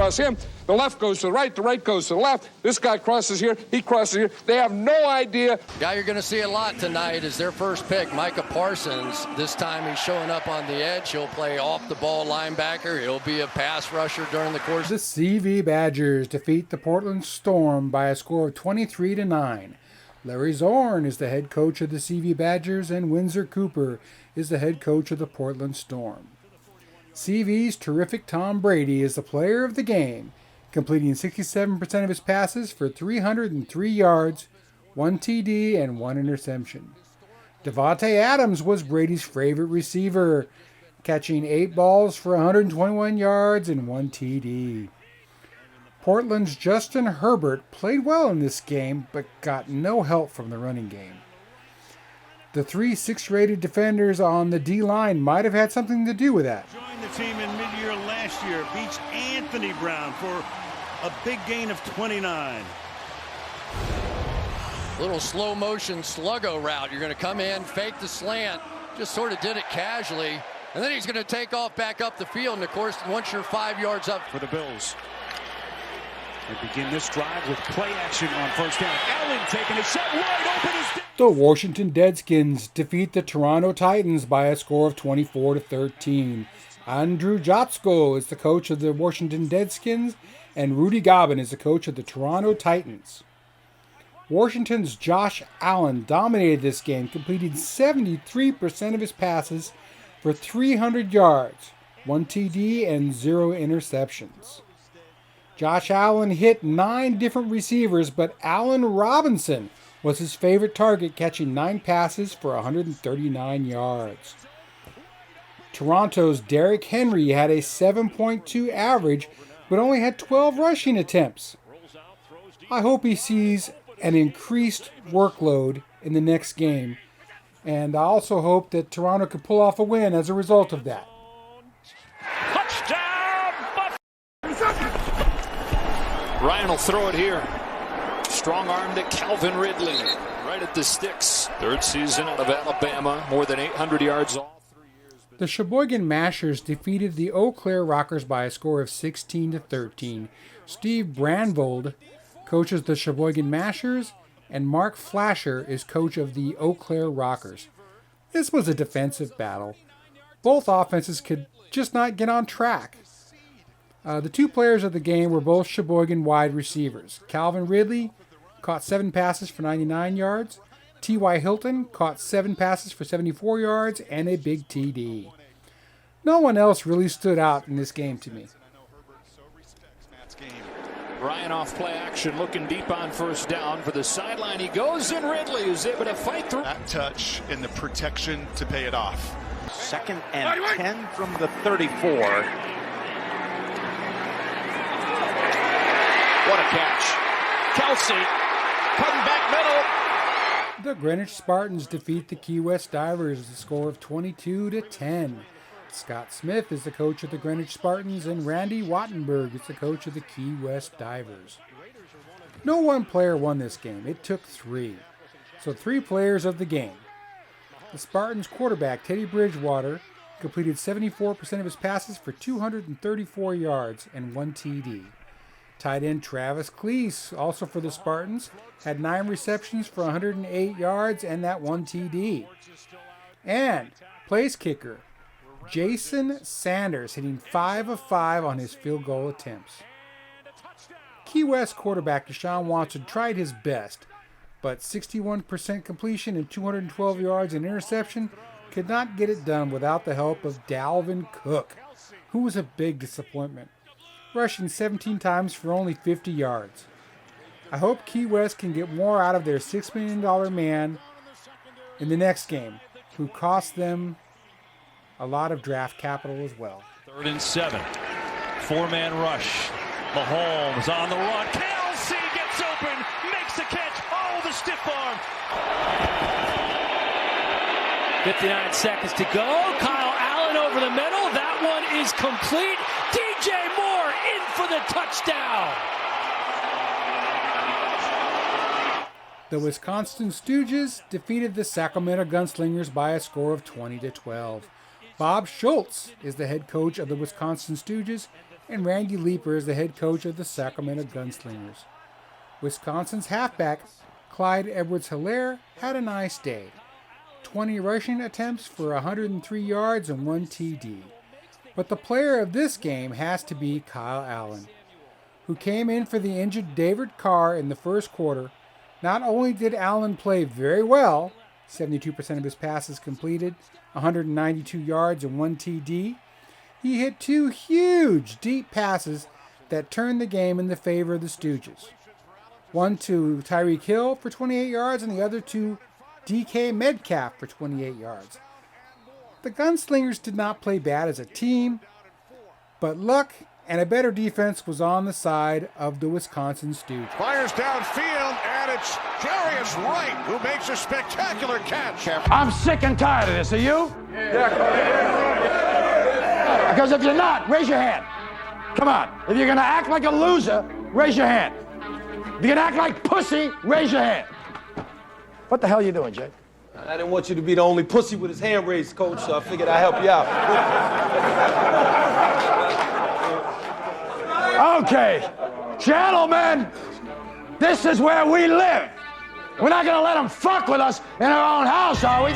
across him. The left goes to the right goes to the left. This guy crosses here, he crosses here. They have no idea. Guy you're going to see a lot tonight is their first pick, Micah Parsons. This time he's showing up on the edge. He'll play off-the-ball linebacker. He'll be a pass rusher during the course. The CV Badgers defeat the Portland Storm by a score of 23-9. Larry Zorn is the head coach of the CV Badgers, and Windsor Cooper is the head coach of the Portland Storm. CV's terrific Tom Brady is the player of the game, completing 67% of his passes for 303 yards, 1 TD, and 1 interception. Devontae Adams was Brady's favorite receiver, catching 8 balls for 121 yards and 1 TD. Portland's Justin Herbert played well in this game, but got no help from the running game. The 3 6-rated defenders on the D-line might have had something to do with that. Joined the team in mid-year last year, beats Anthony Brown for a big gain of 29. Little slow motion sluggo route. You're going to come in, fake the slant, just sort of did it casually, and then he's going to take off back up the field. And of course, once you're 5 yards up For the Bills. They begin this drive with play action on first down. Allen taking a shot wide open. The Washington Redskins defeat the Toronto Titans by a score of 24-13. Andrew Jotsko is the coach of the Washington Redskins, and Rudy Gobbin is the coach of the Toronto Titans. Washington's Josh Allen dominated this game, completing 73% of his passes for 300 yards, 1 TD, and 0 interceptions. Josh Allen hit 9 different receivers, but Allen Robinson was his favorite target, catching 9 passes for 139 yards. Toronto's Derrick Henry had a 7.2 average, but only had 12 rushing attempts. I hope he sees an increased workload in the next game, and I also hope that Toronto could pull off a win as a result of that. Ryan will throw it here. Strong arm to Calvin Ridley. Right at the sticks. Third season out of Alabama. More than 800 yards all 3 years. The Sheboygan Mashers defeated the Eau Claire Rockers by a score of 16-13. Steve Brandvold coaches the Sheboygan Mashers, and Mark Flasher is coach of the Eau Claire Rockers. This was a defensive battle. Both offenses could just not get on track. The 2 players of the game were both Sheboygan wide receivers. Calvin Ridley caught 7 passes for 99 yards. T.Y. Hilton caught 7 passes for 74 yards and a big TD. No one else really stood out in this game to me. Ryan off play action, looking deep on first down. For the sideline he goes, and Ridley is able to fight through. That touch and the protection to pay it off. 2nd and 10 from the 34. What a catch. Kelsey cutting back middle. The Greenwich Spartans defeat the Key West Divers with a score of 22-10. Scott Smith is the coach of the Greenwich Spartans, and Randy Wattenberg is the coach of the Key West Divers. No one player won this game. It took 3. So 3 players of the game. The Spartans quarterback, Teddy Bridgewater, completed 74% of his passes for 234 yards and 1 TD. Tight end Travis Cleese, also for the Spartans, had 9 receptions for 108 yards and that 1 TD. And place kicker Jason Sanders hitting 5 of 5 on his field goal attempts. Key West quarterback Deshaun Watson tried his best, but 61% completion and 212 yards and interception could not get it done without the help of Dalvin Cook, who was a big disappointment, rushing 17 times for only 50 yards. I hope Key West can get more out of their $6 million man in the next game, who cost them a lot of draft capital as well. 3rd and 7. 4-man rush. Mahomes on the run. Kelsey gets open, makes the catch. Oh, the stiff arm. 59 seconds to go. Kyle Allen over the middle. That one is complete. DJ Moore in for the touchdown. The Wisconsin Stooges defeated the Sacramento Gunslingers by a score of 20-12. Bob Schultz is the head coach of the Wisconsin Stooges, and Randy Leeper is the head coach of the Sacramento Gunslingers. Wisconsin's halfback, Clyde Edwards-Helaire, had a nice day. 20 rushing attempts for 103 yards and 1 TD. But the player of this game has to be Kyle Allen, who came in for the injured David Carr in the first quarter. Not only did Allen play very well, 72% of his passes completed, 192 yards and 1 TD, he hit 2 huge deep passes that turned the game in the favor of the Stooges. One to Tyreek Hill for 28 yards and the other to DK Metcalf for 28 yards. The Gunslingers did not play bad as a team, but luck and a better defense was on the side of the Wisconsin Stooges. Fires downfield, and it's Jarius Wright who makes a spectacular catch. I'm sick and tired of this. Are you? Because if you're not, raise your hand. Come on. If you're going to act like a loser, raise your hand. If you're going to act like pussy, raise your hand. What the hell are you doing, Jay? I didn't want you to be the only pussy with his hand raised, Coach, so I figured I'd help you out. Okay, gentlemen, this is where we live. We're not going to let them fuck with us in our own house, are we?